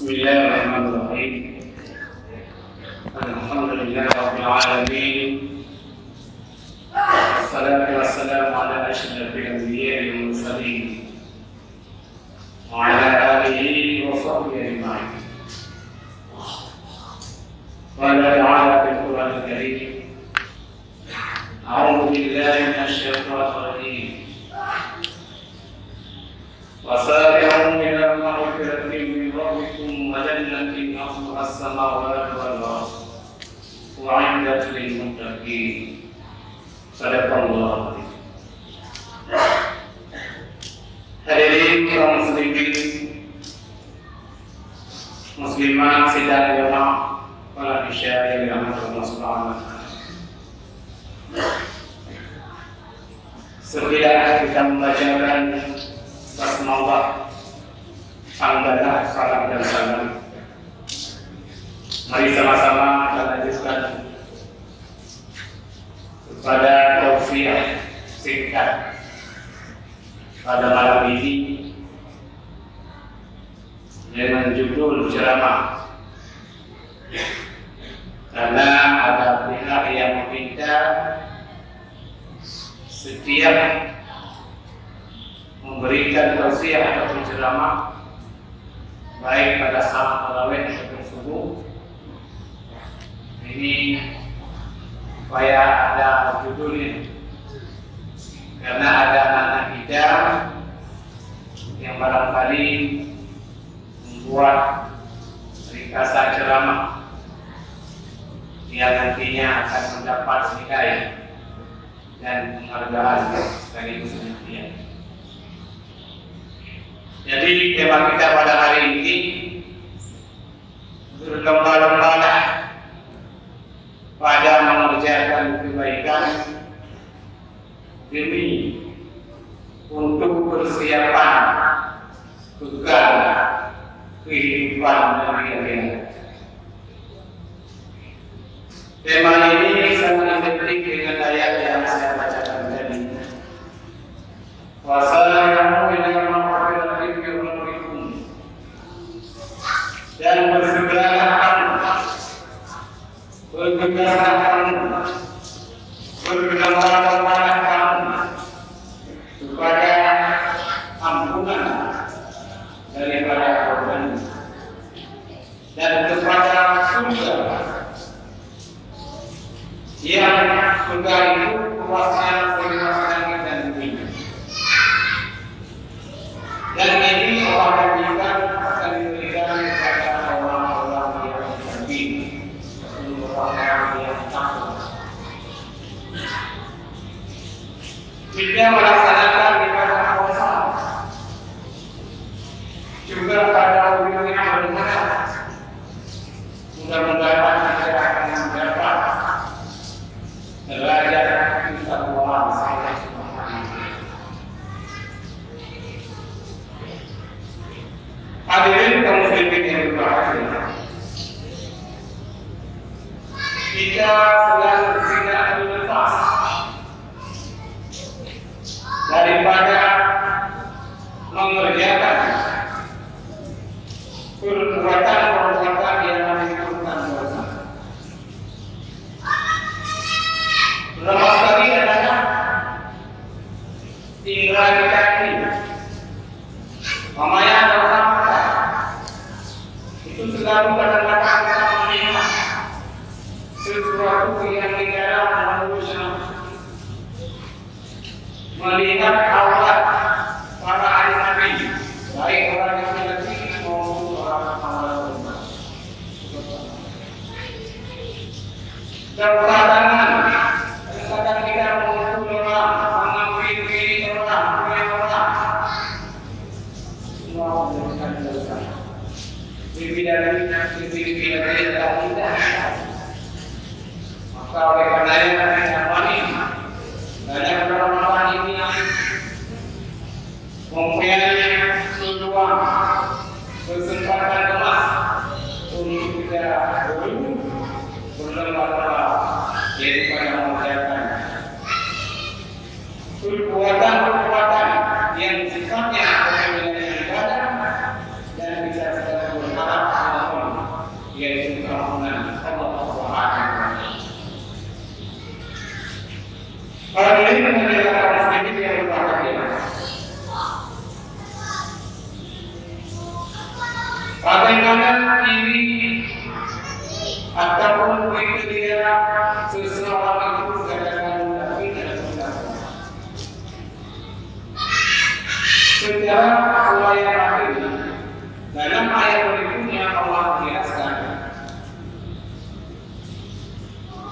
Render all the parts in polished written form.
Bismillahirrahmanirrahim. Alhamdulillahirabbil alamin. Wassalatu wassalamu ala asyrafil anbiya'i wal mursalin wa ala alihi wa sahbihi ajma'in. Wa ala bil Qur'anil Karim. A'udzu billahi minasy syaithanir rajim. وسارعوا إلى مغفرة من ربكم وجنة عرضها السماوات والأرض أعدت للمتقين. صدق الله. Hadirin kaum muslimin muslimat sidang jamaah para isya yang dirahmati Allah Subhanahu wa taala. Setelah kita membacakan Bismillah, hamdalah, salam dan salam. Mari sama-sama kita lanjutkan kepada tausiah singkat pada malam ini dengan judul ceramah. Karena ada pihak yang meminta setiap memberikan tausiah atau ceramah baik pada salat tarawih ataupun subuh ini supaya ada judulnya, karena ada anak-anak kita yang barangkali membuat ringkasan ceramah yang nantinya akan mendapat nilai dan penghargaan dari muslimah. Jadi tema kita pada hari ini berlomba-lombalah pada mengerjakan kebaikan demi untuk persiapan bekal kehidupan dari akhirat. Tema ini sangat penting dengan ayat yang saya bacakan tadi. Wassalamu ila dan bersegeralah bergerak kepada ampunan daripada korban dan kepada surga yang surga itu luasnya seluas langit dan bumi. Dan ini orang yang akan diberikan kepada orang-orang yang bertakwa, orang yang takut. Jika melaksanakan ibadah puasa, juga pada orang yang benar, mudah-mudahan kita akan mendapat derajat kita Allah Subhanahu. Hadirin kaum muslimin yang berbahagia, kita sedang tidak lepas daripada mengerjakan perbuatan yang menimbulkan dosa. Pertama sekali adalah indra kita ini, mamanya dosa mata itu selalu kadang-kadang kita melihat sesuatu yang di dalam manusia, melihat aurat para ahli nabi, baik orang yang mengerti maupun orang ulama. Dan kadang-kadang kita mengutul orang, mengambil diri orang, semua melakukan dosa. Bidadari tidak mudah. Maka oleh karenanya banyak orang ini yang mempunyai peluang kesempatan emas untuk kita berlomba-lomba daripada mengerjakan perbuatan yang sifatnya ibadah dan bisa berharap Bagaimana ini ataupun kriteria seseorang itu kadang-kadang tapi tidak. Sejarah pelayan akhir dalam ayat berikutnya Allah menjelaskan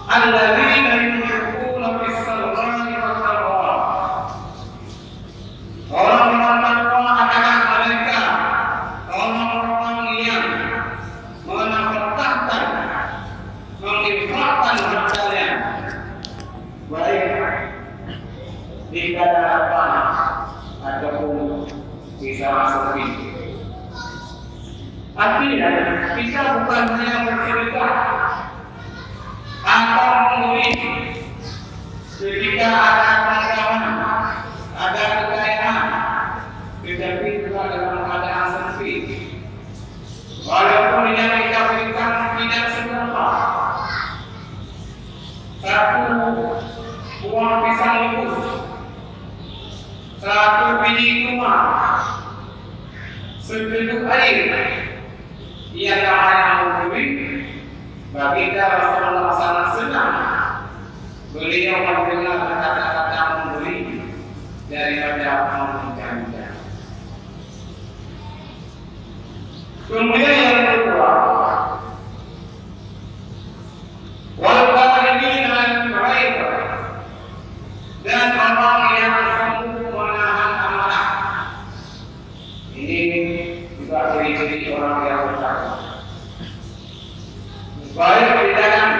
alladzina yunfiquna fis-sarra'i wad-dharra. Orang-orang takwa adalah mereka orang-orang yang menafkahkan, menginfakkan hartanya baik di keadaan apa ataupun bisa masuk pintu. Artinya kita bukan hanya bersedekah atau memberi ketika ada keadaan, ada kekayaan, tetapi juga dalam keadaan sempit. Walaupun yang kita berikan tidak seberapa, satu buah pisang rebus, satu biji kurma, seteguk air, ialah yang memberi. Baginda Rasulullah sangat senang beliau mendengar kata-kata memberi daripada meminta-minta. Kemudian yang kedua, wal qa'imin 'alal ghaib, dan orang yang sanggup menahan amarah. Ini juga ciri-ciri orang yang bertakwa. Baik di dalam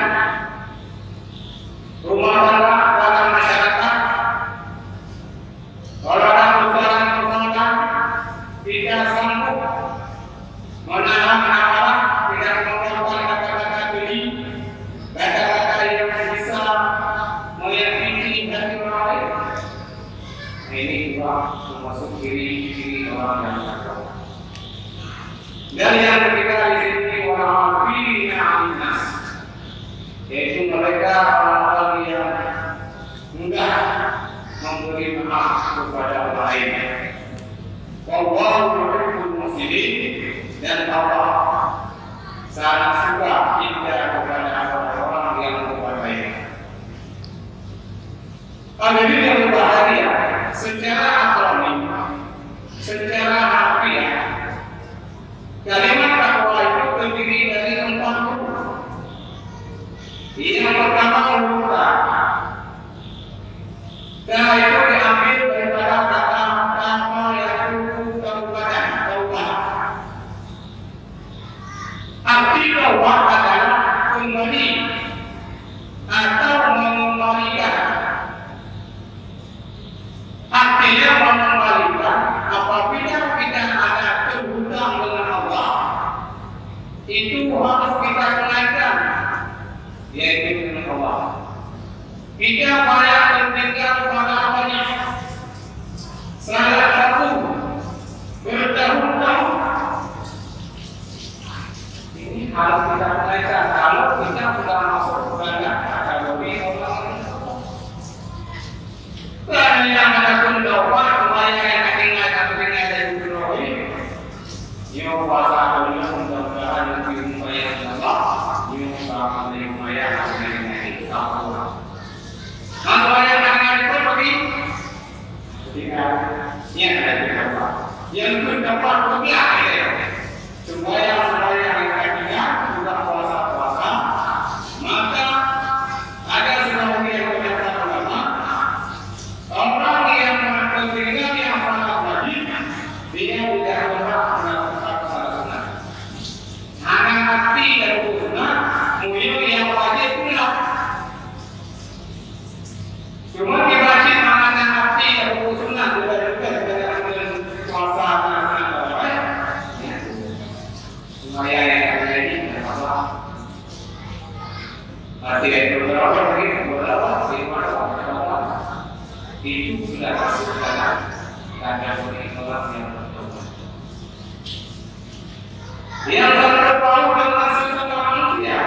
rumah tangga, dalam masyarakat, orang usaha tidak sanggup menahan amarah, tidak mengeluarkan kata-kata keji, kata-kata yang bisa menyakiti hati orang lain. Ini juga termasuk ciri-ciri orang yang takwa. Dan yang ketiga di sini wa'afina 'annas, yaitu mereka orang-orang yang mudah memberi maaf kepada orang lain. Wallahu yuhibbul muhsinin, dan Allah sangat suka cinta kepada orang-orang yang berbuat baik. Hadirin yang berbahagia, secara akronim, secara harfiah, kalimat takwa itu terdiri dari 4 huruf. Yang pertama huruf ta. Ta itu diambil daripada kata kama yaitu taubatan, taubah. Arti taubah adalah kembali atau mengembalikan. Artinya mengembalikan apabila kita ada terhutang dengan Allah, itu harus kita tunaikan, yaitu dengan Allah. Kita banyak tertinggal pada amalnya, salah satu bertahun-tahun. Ini harus kita tunaikan. Kalau kita sudah masuk pada kategori orang karena yang ada pendoa supaya yang ketinggalan dari dunia ini, yang puasa dunia mudah-mudahan yang dibayar Allah, yang sama dibayar dengan itu Allah. Masalah yang akan seperti ketika yang ada di tempat, yang bertempat dunia ini, supaya yang ketiga sudah puasa, maka ada sebuah yang berkata ulama, orang yang mengerjakan yang sangat wajib, dia tidak berhak melakukan salah sunat. Hanya hati dan sunat, mulia yang wajib pula. Cuma diwajib hanya hati dan sunat juga dengan puasa dan sunat. Supaya yang terjadi adalah hati dan beberapa itu sudah masuk dalam kategori orang yang bertobat. Yang terpaut dengan sesama manusia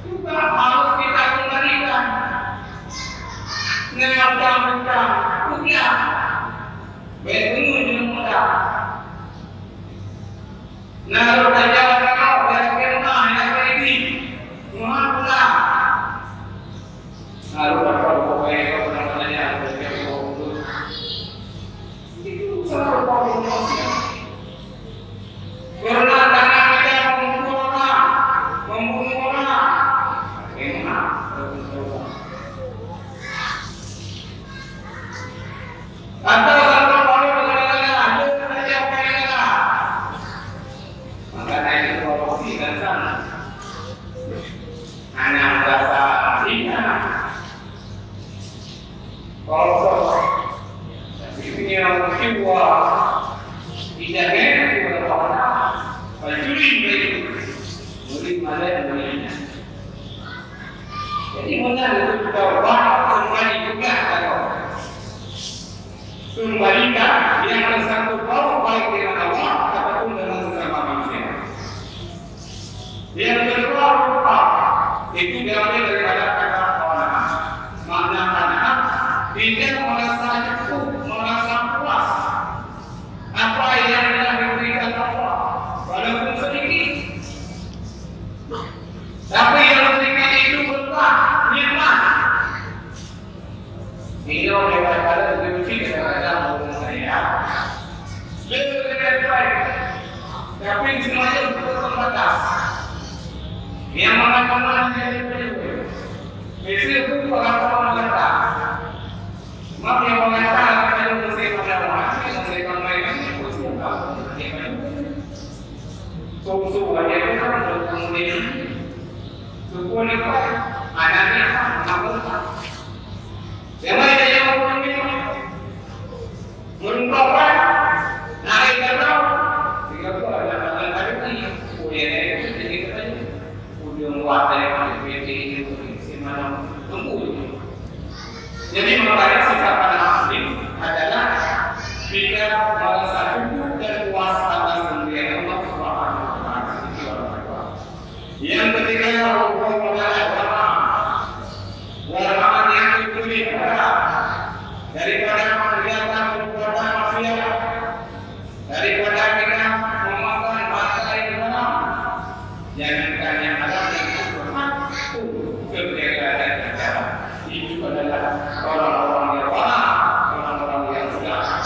juga harus kita kembalikan. Mudah, mudah, baik dulu dengan mudah. Naruh saja kau berkemah yang ini, Tuhan pula. Naruh kau pokoknya kau namanya berkemah itu selalu kau manusia. Karena tangan kita membunuh orang, bagaimana? Atau satu kali berkata, ada saja kata. Maka naik ke promosi dan sana. Anak merasa ingat. Kalau ini yang kedua, tidak enak kepada orang. Bajuri murid malah muridnya. Jadi benar itu juga banyak kembali juga kalau kembalikan yang bersangkut paut baik dengan Allah ataupun dengan sesama manusia. Yang kedua rupa itu diambil daripada kata kawan. Makna tidak merasa cukup, merasa puas apa yang telah diberikan Allah walaupun sedikit. Tapi yang sedikit itu berkah nikmat. Ini oleh kata diuji kepada saya. Lebih baik. Tapi semuanya terbatas. Yang mana jadi perlu. Mesti itu pengalaman kita. Mak yang mengatakan kita mesti pada mati, mesti kembali mesti susu aja kita kemudian suku itu anaknya apa? Siapa yang mau merupakan naik kereta tiga puluh ada kali kuliah itu jadi kita udah muat dari PT itu semalam tunggu. Jadi makanya sifat anak muslim adalah jika merasa cukup dan puas atas pemberian Allah Subhanahu wa taala. Yang ketiga hukum agama. Warna yang dipilih daripada kegiatan perbuatan maksiat, daripada kita memakan mata yang haram, jangankan yang haram yang itu kebiasaan kita. Itu adalah orang-orang yang orang-orang yang sudah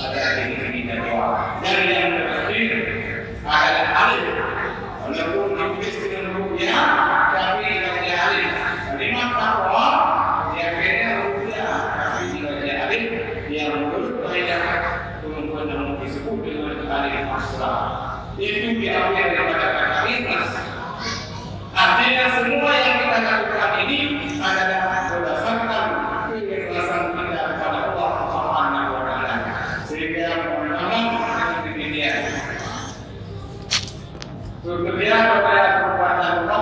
ada di jiwa. Dan yang terakhir adalah alim. Walaupun ditulis dengan rupiah, tapi tidak alim. Lima takwa, yang kena rupiah, tapi tidak alim. Yang menurut mereka belum disebut dengan alim asra. Itu diambil daripada kata ikhlas. Artinya semua yang kita lakukan ini adalah berdasarkan keikhlasan kita kepada Allah Subhanahu wa taala. Sehingga memang itu dia. Bekerja kepada perbuatan Allah